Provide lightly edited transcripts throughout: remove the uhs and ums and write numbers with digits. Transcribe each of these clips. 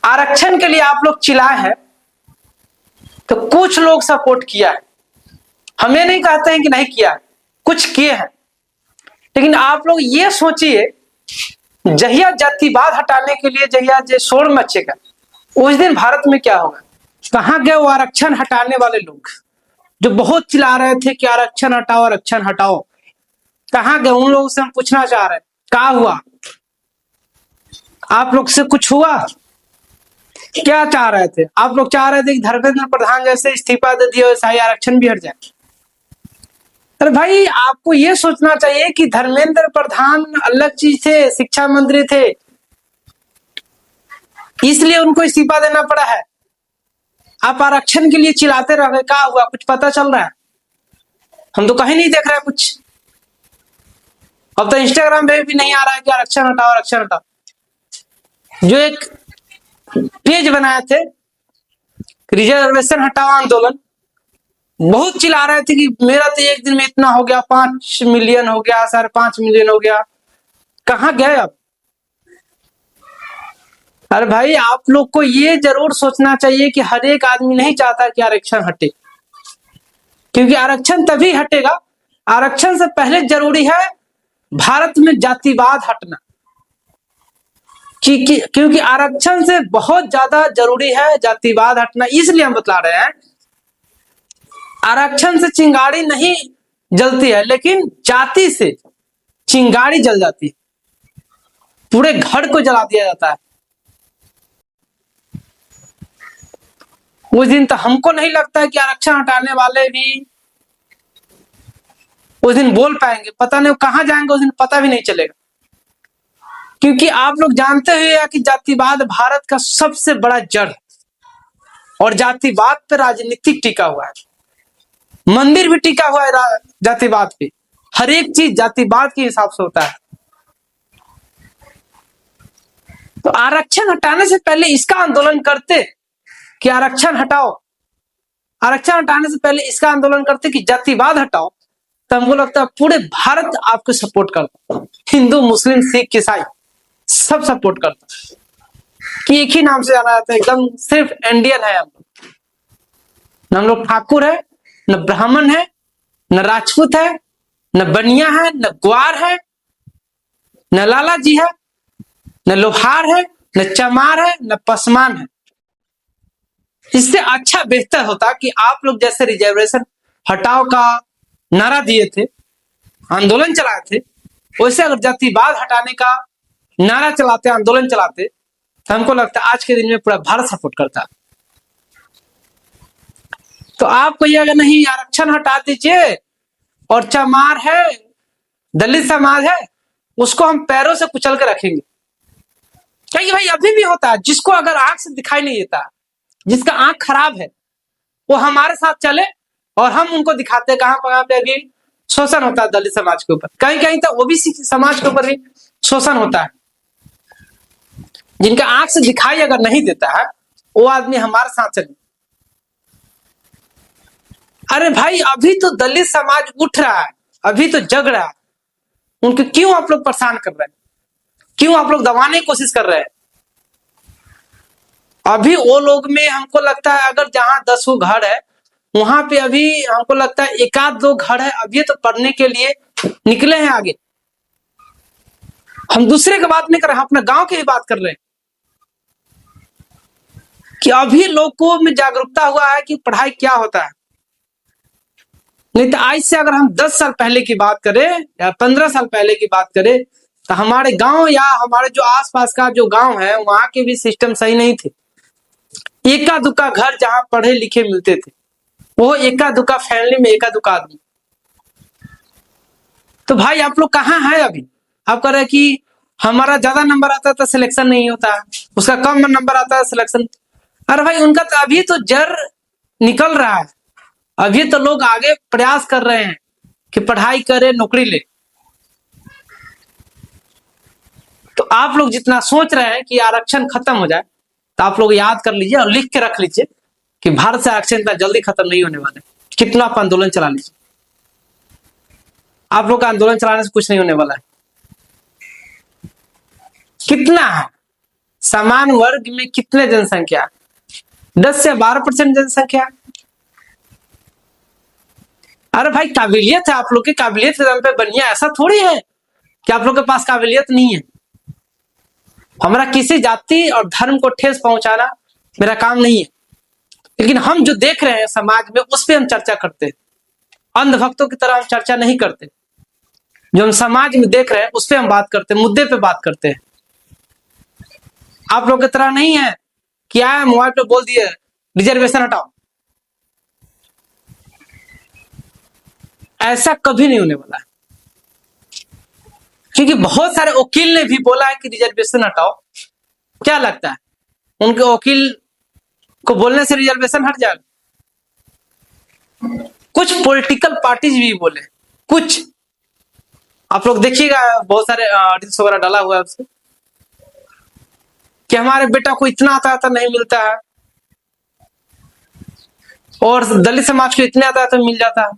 आरक्षण के लिए आप लोग चिल्लाए हैं तो कुछ लोग सपोर्ट किया है। हमें नहीं कहते हैं कि नहीं किया, कुछ किए हैं। लेकिन आप लोग ये सोचिए, जहिया जातिवाद हटाने के लिए जहिया जो शोर मचेगा उस दिन भारत में क्या होगा। कहां गए वो आरक्षण हटाने वाले लोग जो बहुत चिल्ला रहे थे कि आरक्षण हटाओ आरक्षण हटाओ? कहां गए? उन लोगों से हम पूछना चाह रहे हैं, क्या हुआ? आप लोग से कुछ हुआ? क्या चाह रहे थे आप लोग? चाह रहे थे कि धर्मेंद्र प्रधान जैसे इस्तीफा दे दिया वैसा ही आरक्षण भी हट जाए। अरे भाई, आपको ये सोचना चाहिए कि धर्मेंद्र प्रधान अलग चीज थे, शिक्षा मंत्री थे, इसलिए उनको इस्तीफा देना पड़ा है। आप आरक्षण के लिए चिल्लाते रह गए, क्या हुआ? कुछ पता चल रहा है? हम तो कहीं नहीं देख रहे कुछ। अब तो इंस्टाग्राम पे भी नहीं आ रहा है कि आरक्षण हटाओ आरक्षण हटाओ। जो एक पेज बनाए थे रिजर्वेशन हटाओ आंदोलन, बहुत चिल्ला रहे थे कि मेरा तो एक दिन में इतना हो गया, 5 मिलियन हो गया, 5.5 मिलियन हो गया। कहां गए अब? अरे भाई, आप लोग को ये जरूर सोचना चाहिए कि हर एक आदमी नहीं चाहता कि आरक्षण हटे, क्योंकि आरक्षण तभी हटेगा, आरक्षण से पहले जरूरी है भारत में जातिवाद हटना। क्योंकि आरक्षण से बहुत ज्यादा जरूरी है जातिवाद हटना। इसलिए हम बता रहे हैं, आरक्षण से चिंगारी नहीं जलती है, लेकिन जाति से चिंगारी जल जाती है, पूरे घर को जला दिया जाता है। उस दिन तो हमको नहीं लगता है कि आरक्षण हटाने वाले भी उस दिन बोल पाएंगे। पता नहीं कहां जाएंगे उस दिन, पता भी नहीं चलेगा। क्योंकि आप लोग जानते हैं कि जातिवाद भारत का सबसे बड़ा जड़ है और जातिवाद पर राजनीतिक टिका हुआ है, मंदिर भी टिका हुआ है जातिवाद पे। हर एक चीज जातिवाद के हिसाब से होता है। तो आरक्षण हटाने से पहले इसका आंदोलन करते कि आरक्षण हटाओ, आरक्षण हटाने से पहले इसका आंदोलन करते कि जातिवाद हटाओ, तो हमको लगता है पूरे भारत आपको सपोर्ट करता, हिंदू मुस्लिम सिख ईसाई सब सपोर्ट करता कि एक ही नाम से जाना जाता है, एकदम सिर्फ इंडियन है हम लोग। न हम लोग ठाकुर है, न ब्राह्मण है, न राजपूत है, न बनिया है, न ग्वार है, न लाला जी है, न लोहार है, न चमार है, न पसमान है। इससे अच्छा बेहतर होता कि आप लोग जैसे रिजर्वेशन हटाओ का नारा दिए थे, आंदोलन चलाए थे, वैसे अगर जातिवाद हटाने का नारा चलाते, आंदोलन चलाते, तो हमको लगता है आज के दिन में पूरा भारत सपोर्ट करता। तो आप कहिए अगर नहीं आरक्षण हटा दीजिए और चमार है, दलित समाज है, उसको हम पैरों से कुचल के रखेंगे। क्योंकि भाई अभी भी होता है, जिसको अगर आंख से दिखाई नहीं देता, जिसका आंख खराब है, वो हमारे साथ चले और हम उनको दिखाते कहां पे अभी शोषण होता है दलित समाज के ऊपर, कहीं कहीं तो ओबीसी समाज के ऊपर भी शोषण होता है। जिनका आंख से दिखाई अगर नहीं देता है वो आदमी हमारे साथ चले। अरे भाई, अभी तो दलित समाज उठ रहा है, अभी तो जग रहा है, उनको क्यों आप लोग परेशान कर रहे हैं? क्यों आप लोग दबाने की कोशिश कर रहे हैं? अभी वो लोग में हमको लगता है अगर जहां 10 घर है वहां पे अभी हमको लगता है 1-2 घर है अभी तो पढ़ने के लिए निकले हैं आगे। हम दूसरे की बात नहीं कर रहे हैं, अपने गांव की ही बात कर रहे हैं कि अभी लोगों में जागरूकता हुआ है कि पढ़ाई क्या होता है। नहीं तो आज से अगर हम 10 साल पहले की बात करें या 15 साल पहले की बात करें तो हमारे गांव या हमारे जो आसपास का जो गांव है वहां के भी सिस्टम सही नहीं थे। एका दुक्का घर जहां पढ़े लिखे मिलते थे, वो एका दुक्का फैमिली में एका दुक्का आदमी। तो भाई आप लोग कहाँ हैं अभी? आप कह रहे हैं कि हमारा ज्यादा नंबर आता है तो सिलेक्शन नहीं होता है, उसका कम नंबर आता है सिलेक्शन। अरे भाई, उनका तो अभी तो जड़ निकल रहा है, अभी तो लोग आगे प्रयास कर रहे हैं कि पढ़ाई करे नौकरी ले। तो आप लोग जितना सोच रहे हैं कि आरक्षण खत्म हो जाए, तो आप लोग याद कर लीजिए और लिख के रख लीजिए कि भारत से आरक्षण इतना जल्दी खत्म नहीं होने वाला है। कितना आप आंदोलन चला लीजिए, आप लोग का आंदोलन चलाने से कुछ नहीं होने वाला है। कितना है, समान वर्ग में कितने जनसंख्या? 10 से 12% जनसंख्या। अरे भाई काबिलियत है, आप लोग की काबिलियत के दम पे बनिए, ऐसा थोड़ी है कि आप लोग के पास काबिलियत नहीं है। हमारा किसी जाति और धर्म को ठेस पहुंचाना मेरा काम नहीं है, लेकिन हम जो देख रहे हैं समाज में उस पर हम चर्चा करते हैं। अंधभक्तों की तरह हम चर्चा नहीं करते। जो हम समाज में देख रहे हैं उस पर हम बात करते हैं, मुद्दे पे बात करते हैं। आप लोग की तरह नहीं है कि आए मोबाइल पे बोल दिए रिजर्वेशन हटाओ, ऐसा कभी नहीं होने वाला है। क्योंकि बहुत सारे वकील ने भी बोला है कि रिजर्वेशन हटाओ। क्या लगता है उनके वकील को बोलने से रिजर्वेशन हट जाएगा? कुछ पॉलिटिकल पार्टीज भी बोले, कुछ आप लोग देखिएगा, बहुत सारे आर्टिकल्स वगैरह डाला हुआ है उससे कि हमारे बेटा को इतना आता नहीं मिलता है और दलित समाज को इतने आता तो मिल जाता है।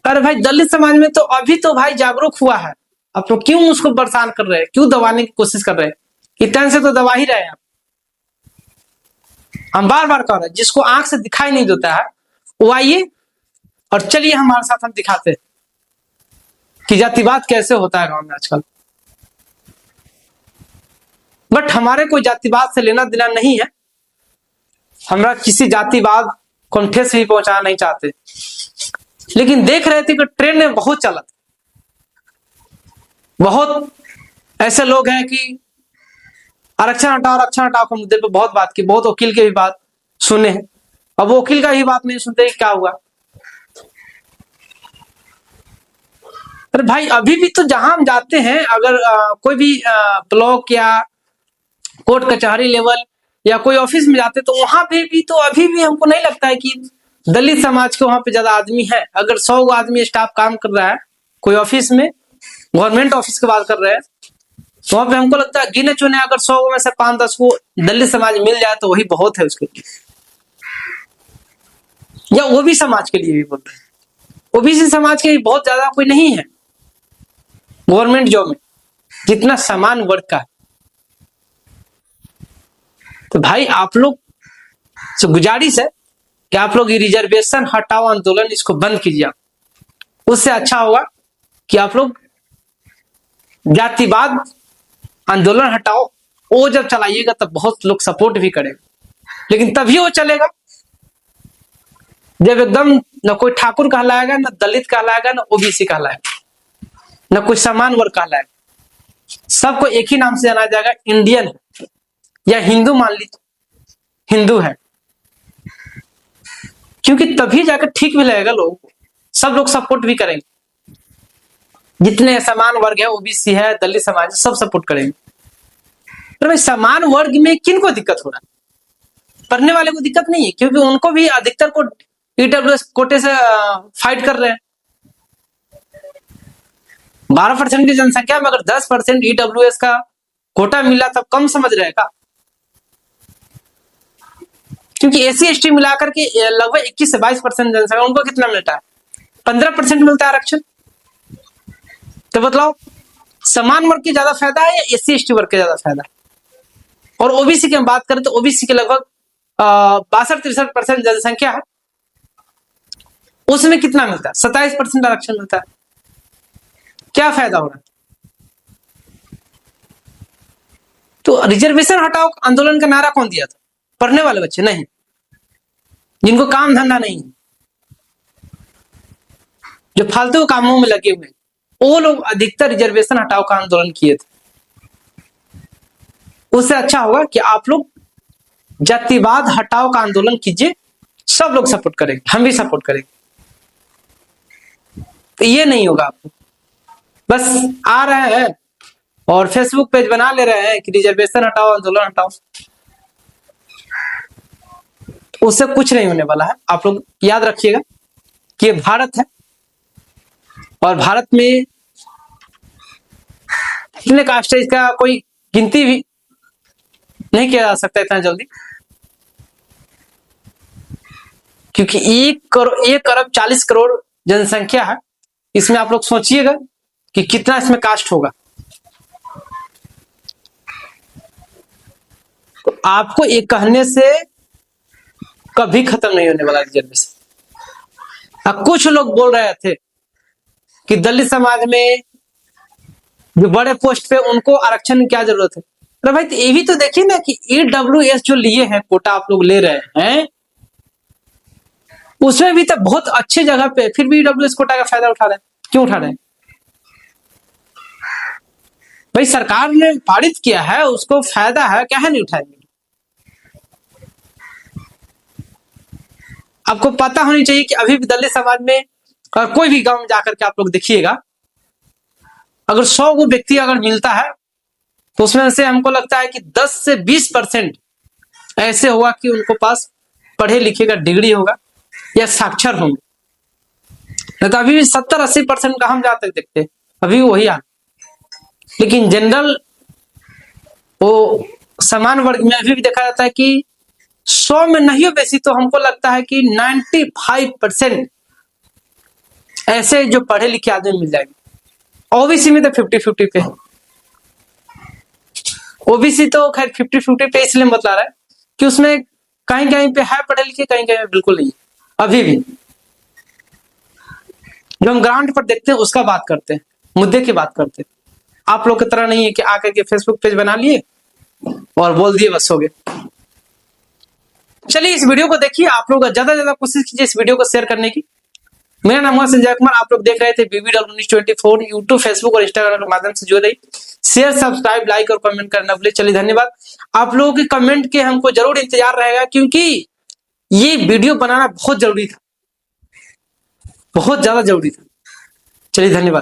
अरे भाई दलित समाज में तो अभी तो भाई जागरूक हुआ है, आप लोग क्यों उसको परेशान कर रहे हैं, क्यों दबाने की कोशिश कर रहे हैं? इतने से तो दबा ही रहे हैं। हम बार बार कह रहे हैं जिसको आंख से दिखाई नहीं देता है वो आइए और चलिए हमारे साथ, हम दिखाते हैं कि जातिवाद कैसे होता है गांव में आजकल। बट हमारे कोई जातिवाद से लेना देना नहीं है, हमरा किसी जातिवाद को ठेस भी पहुंचाना नहीं चाहते, लेकिन देख रहे थे कि ट्रेन में बहुत चला, बहुत ऐसे लोग हैं कि आरक्षण हटाओ के मुद्दे पे बहुत बात की, बहुत वकील की भी बात सुने हैं। अब वो वकील का भी बात नहीं सुनते क्या हुआ? अरे भाई अभी भी तो जहां हम जाते हैं, अगर कोई भी ब्लॉक या कोर्ट कचहरी लेवल या कोई ऑफिस में जाते तो वहां पे भी तो अभी भी हमको नहीं लगता है कि दलित समाज के वहां पे ज्यादा आदमी है। अगर 100 आदमी स्टाफ काम कर रहा है कोई ऑफिस में, गवर्नमेंट ऑफिस की बात कर रहे हैं, तो वहां पे हमको लगता है गिने चुने अगर 100 में से 5-10 को दलित समाज मिल जाए तो वही बहुत है उसके लिए, या ओबीसी समाज के लिए भी बोलते हैं। ओबीसी समाज के लिए बहुत ज्यादा कोई नहीं है गवर्नमेंट जॉब में जितना समान वर्ग का। तो भाई आप लोग से गुजारिश है कि आप लोग ये रिजर्वेशन हटाओ आंदोलन इसको बंद कीजिए। उससे अच्छा होगा कि आप लोग जातिवाद आंदोलन हटाओ, वो जब चलाइएगा तब बहुत लोग सपोर्ट भी करेंगे, लेकिन तभी वो चलेगा जब एकदम न कोई ठाकुर कहलाएगा, न दलित कहलाएगा, न ओबीसी कहलाएगा, न कोई समान वर्ग कहलाएगा। सबको एक ही नाम से जाना जाएगा, इंडियन है या हिंदू, मान लीजिए हिंदू है, क्योंकि तभी जाकर ठीक भी लगेगा लोगों को, सब लोग सपोर्ट भी करेंगे। जितने समान वर्ग है, ओबीसी है, दलित समाज, सब सपोर्ट करेंगे। तो भाई समान वर्ग में किनको दिक्कत हो रहा है? पढ़ने वाले को दिक्कत नहीं है, क्योंकि उनको भी अधिकतर को ईडब्ल्यूएस कोटे से फाइट कर रहे हैं। 12% की जनसंख्या में अगर 10% ईडब्ल्यूएस का कोटा मिला तब कम समझ रहेगा, क्योंकि एसी एसटी मिलाकर के लगभग 21 से 22% जनसंख्या, उनको कितना मिलता है? 15% मिलता है आरक्षण। तो बताओ समान वर्ग की ज्यादा फायदा है या एसी एसटी वर्ग के ज्यादा फायदा? और ओबीसी की हम बात करें तो ओबीसी के लगभग 62-63% जनसंख्या है, उसमें कितना मिलता है? 27% आरक्षण मिलता है। क्या फायदा हो रहा है? तो रिजर्वेशन हटाओ आंदोलन का नारा कौन दिया था? पढ़ने वाले बच्चे नहीं, जिनको काम धंधा नहीं, जो फालतू कामों में लगे हुए, वो लोग अधिकतर रिजर्वेशन हटाओ का आंदोलन किए थे। उससे अच्छा होगा कि आप लोग जातिवाद हटाओ का आंदोलन कीजिए, सब लोग सपोर्ट करेंगे, हम भी सपोर्ट करेंगे। तो ये नहीं होगा, आपको बस आ रहे हैं और फेसबुक पेज बना ले रहे हैं कि रिजर्वेशन हटाओ आंदोलन हटाओ, उससे कुछ नहीं होने वाला है। आप लोग याद रखिएगा कि ये भारत है और भारत में कितने कास्ट है इसका कोई गिनती भी नहीं किया जा सकता इतना जल्दी, क्योंकि 1 अरब 40 करोड़ जनसंख्या है। इसमें आप लोग सोचिएगा कि कितना इसमें कास्ट होगा। तो आपको ये कहने से कभी खत्म नहीं होने वाला रिजर्वेशन। अब कुछ लोग बोल रहे थे कि दलित समाज में जो बड़े पोस्ट पे उनको आरक्षण की क्या जरूरत है। अरे भाई, तो ये भी तो देखिए ना कि EWS जो लिए हैं, कोटा आप लोग ले रहे हैं, उसमें भी तो बहुत अच्छे जगह पे फिर भी EWS कोटा का फायदा उठा रहे हैं। क्यों उठा रहे हैं भाई? सरकार ने पारित किया है, उसको फायदा है, क्या है नहीं उठाएंगे? आपको पता होनी चाहिए कि अभी भी दलित समाज में और कोई भी गांव में जाकर के आप लोग देखिएगा, अगर 100 को व्यक्ति अगर मिलता है तो उसमें से हमको लगता है कि 10 से 20% ऐसे होगा कि उनको पास पढ़े लिखे का डिग्री होगा या साक्षर होंगे। नहीं तो अभी भी 70-80% का हम जहां तक देखते हैं अभी वही आ। लेकिन जनरल वो समान वर्ग में अभी भी देखा जाता है कि 100 में नहीं हो बेसी तो हमको लगता है कि 95% ऐसे जो पढ़े लिखे आदमी मिल जाएंगे। ओबीसी में तो 50-50 पे, ओबीसी तो खैर 50-50 पे इसलिए बतला रहा है कि उसमें कहीं कहीं पे है पढ़े लिखे, कहीं कहीं बिल्कुल नहीं। अभी भी जो हम ग्राउंड पर देखते हैं उसका बात करते हैं, मुद्दे की बात करते हैं। आप लोग की तरह नहीं है कि आकर के फेसबुक पेज बना लिए और बोल दिए बस हो गए। चलिए इस वीडियो को देखिए, आप लोग ज्यादा से ज्यादा कोशिश कीजिए इस वीडियो को शेयर करने की। मेरा नाम है संजय कुमार, आप लोग देख रहे थे BBW News 24 यूट्यूब, फेसबुक और इंस्टाग्राम के माध्यम से जुड़ रही। शेयर, सब्सक्राइब, लाइक और कमेंट करना भूलिए। चलिए धन्यवाद। आप लोगों के कमेंट के हमको जरूर इंतजार रहेगा, क्योंकि ये वीडियो बनाना बहुत जरूरी था, बहुत ज्यादा जरूरी था। चलिए धन्यवाद।